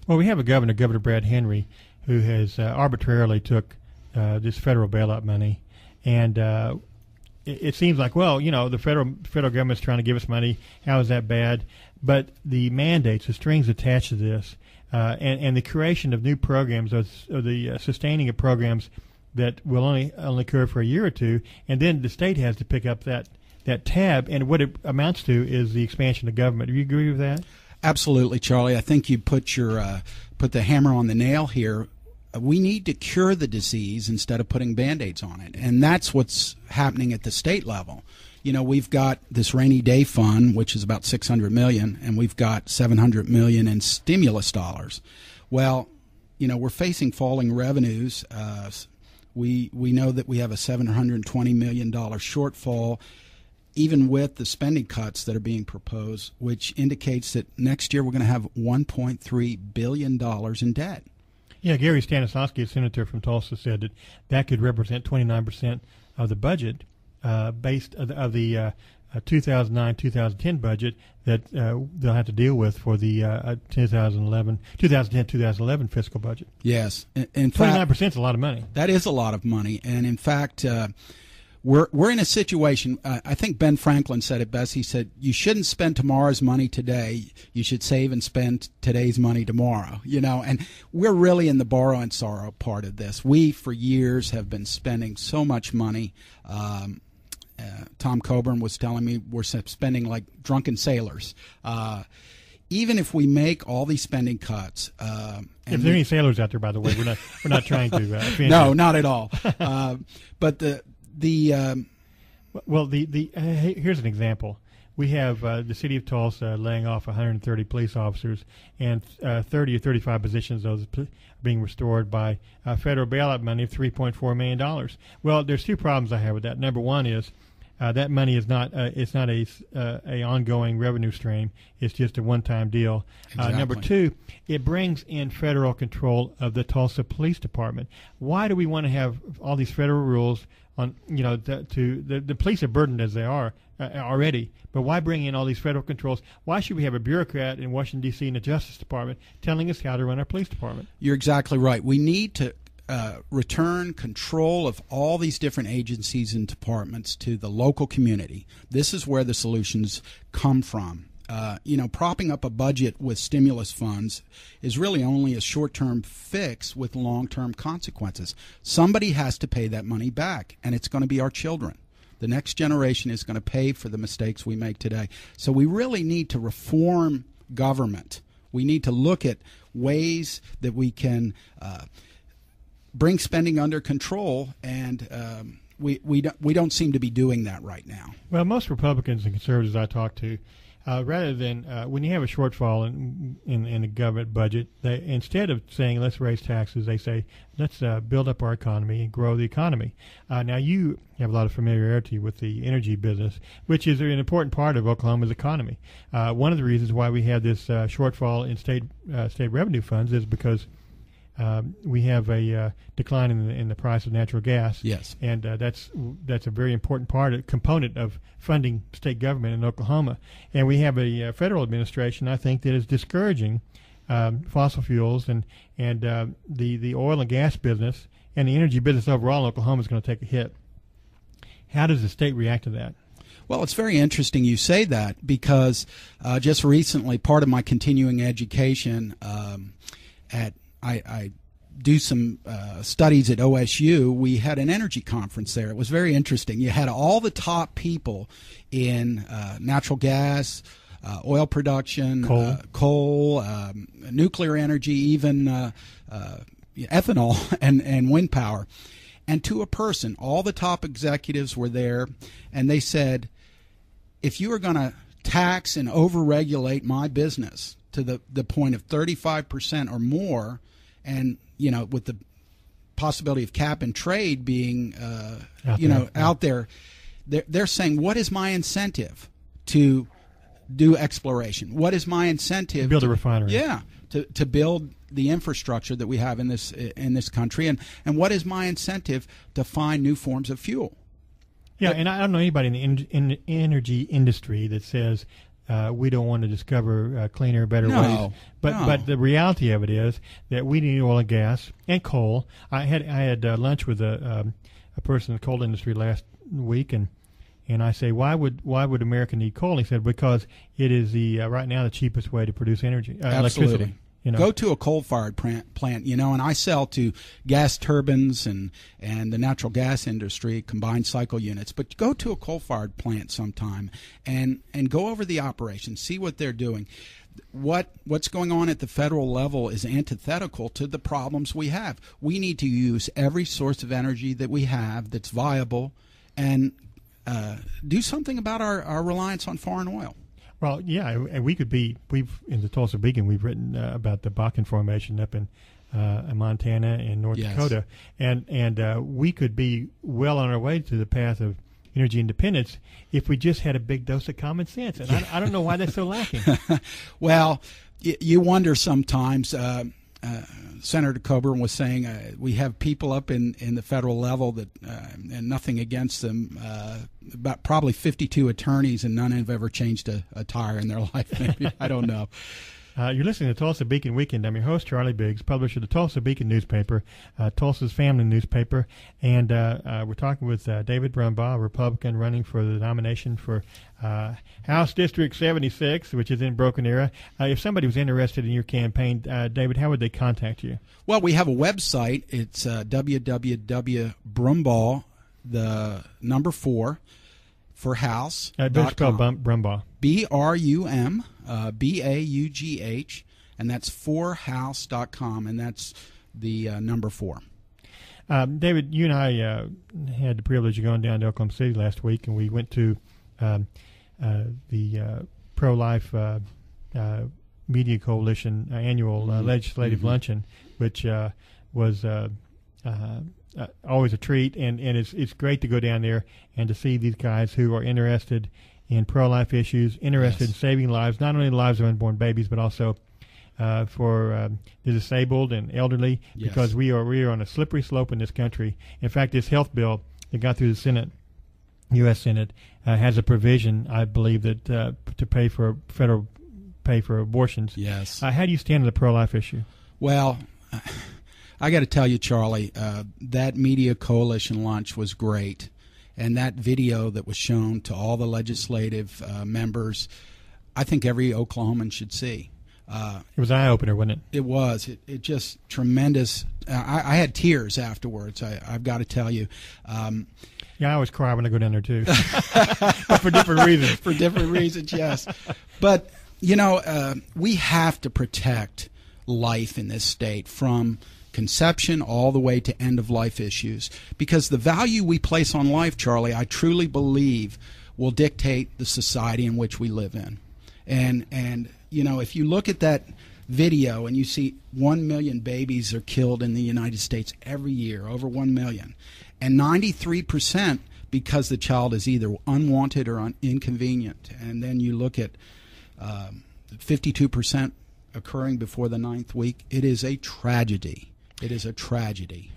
Well, we have a governor, Governor Brad Henry, who has arbitrarily took this federal bailout money, and it seems like, well, the federal government's trying to give us money. How is that bad? But the mandates, the strings attached to this, and the creation of new programs, or the sustaining of programs that will only occur for a year or two, and then the state has to pick up that tab, and what it amounts to is the expansion of government. Do you agree with that? Absolutely, Charlie. I think you put the hammer on the nail here. We need to cure the disease instead of putting Band-Aids on it, and that's what's happening at the state level. We've got this rainy day fund, which is about $600 million, and we've got $700 million in stimulus dollars. Well, we're facing falling revenues. We know that we have a $720 million shortfall, even with the spending cuts that are being proposed, which indicates that next year we're going to have $1.3 billion in debt. Yeah, Gary Stanislavski, a senator from Tulsa, said that could represent 29% of the budget based of the 2009-2010 budget that they'll have to deal with for the 2010-2011 fiscal budget. Yes. In fact, 29% is a lot of money. That is a lot of money. And in fact, we're in a situation, I think Ben Franklin said it best. He said, you shouldn't spend tomorrow's money today. You should save and spend today's money tomorrow. And we're really in the borrow and sorrow part of this. We, for years, have been spending so much money. Tom Coburn was telling me we're spending like drunken sailors. Even if we make all these spending cuts, if there are any sailors out there, by the way, we're not trying to offend no, you. not at all. But here's an example. We have the city of Tulsa laying off 130 police officers, and 30 or 35 positions of those being restored by federal bailout money of $3.4 million. Well, there's two problems I have with that. Number one is that money is not a ongoing revenue stream. It's just a one-time deal. Exactly. Number two, it brings in federal control of the Tulsa Police Department. Why do we want to have all these federal rules on? The police are burdened as they are already, but why bring in all these federal controls? Why should we have a bureaucrat in Washington, D.C. in the Justice Department telling us how to run our police department? You're exactly right. We need to return control of all these different agencies and departments to the local community. This is where the solutions come from. Propping up a budget with stimulus funds is really only a short-term fix with long-term consequences. Somebody has to pay that money back, and it's going to be our children. The next generation is going to pay for the mistakes we make today. So we really need to reform government. We need to look at ways that we can bring spending under control, and we don't seem to be doing that right now. Well, most Republicans and conservatives I talk to, rather than when you have a shortfall in the government budget, they, instead of saying let's raise taxes, they say let's build up our economy and grow the economy. Now you have a lot of familiarity with the energy business, which is an important part of Oklahoma's economy. One of the reasons why we have this shortfall in state revenue funds is because we have a decline in the price of natural gas. Yes, and that's a very important component of funding state government in Oklahoma. And we have a federal administration, I think, that is discouraging fossil fuels and the oil and gas business and the energy business overall in Oklahoma is going to take a hit. How does the state react to that? Well, it's very interesting you say that because just recently, part of my continuing education I do some studies at OSU. We had an energy conference there. It was very interesting. You had all the top people in natural gas, oil production, coal, nuclear energy, even ethanol and wind power. And to a person, all the top executives were there, and they said, if you are going to tax and overregulate my business to the point of 35% or more, and with the possibility of cap and trade being out there, they're saying, what is my incentive to do exploration? What is my incentive to build a refinery? Yeah, to build the infrastructure that we have in this country, and what is my incentive to find new forms of fuel? Yeah, and I don't know anybody in the energy industry that says we don't want to discover cleaner, better No, ways. no. But the reality of it is that we need oil and gas and coal. I had lunch with a person in the coal industry last week, and I say, why would America need coal? And he said, because it is the right now the cheapest way to produce energy, electricity. You know. Go to a coal-fired plant, and I sell to gas turbines and the natural gas industry, combined cycle units. But go to a coal-fired plant sometime and go over the operation, see what they're doing. What's going on at the federal level is antithetical to the problems we have. We need to use every source of energy that we have that's viable and do something about our reliance on foreign oil. Well, yeah, and we've in the Tulsa Beacon, we've written about the Bakken Formation up in Montana and North Dakota, and we could be well on our way to the path of energy independence if we just had a big dose of common sense. And I don't know why that's so lacking. Well, you wonder sometimes. Senator Coburn was saying we have people up in the federal level that, and nothing against them, about probably 52 attorneys, and none have ever changed a tire in their life. Maybe. I don't know. You're listening to Tulsa Beacon Weekend. I'm your host, Charley Biggs, publisher of the Tulsa Beacon newspaper, Tulsa's family newspaper. And we're talking with David Brumbaugh, a Republican running for the nomination for House District 76, which is in Broken Arrow. If somebody was interested in your campaign, David, how would they contact you? Well, we have a website. It's www.brumbaugh, the number 4, for house. Better spell Brumbaugh. BRUMBAUGH, and that's forhouse.com, and that's the number 4. David, you and I had the privilege of going down to Oklahoma City last week, and we went to the pro-life Media Coalition annual legislative luncheon, which was always a treat, and it's great to go down there and to see these guys who are interested in pro-life issues, interested in saving lives, not only the lives of unborn babies, but also for the disabled and elderly, because we are on a slippery slope in this country. In fact, this health bill that got through the Senate, U.S. Senate, has a provision, I believe, that to pay for federal pay for abortions. Yes. How do you stand on the pro-life issue? Well, I got to tell you, Charlie, that Media Coalition lunch was great. And that video that was shown to all the legislative members, I think every Oklahoman should see. It was an eye-opener, wasn't it? It was. It just tremendous. I had tears afterwards, I've got to tell you. Yeah, I always cry when I go down there, too. But for different reasons. For different reasons, yes. But, we have to protect life in this state from conception all the way to end-of-life issues, because the value we place on life, Charlie, I truly believe will dictate the society in which we live in. And if you look at that video and you see 1 million babies are killed in the United States every year, over 1 million, and 93% because the child is either unwanted or inconvenient, and then you look at 52% occurring before the 9th week, it is a tragedy. It is a tragedy.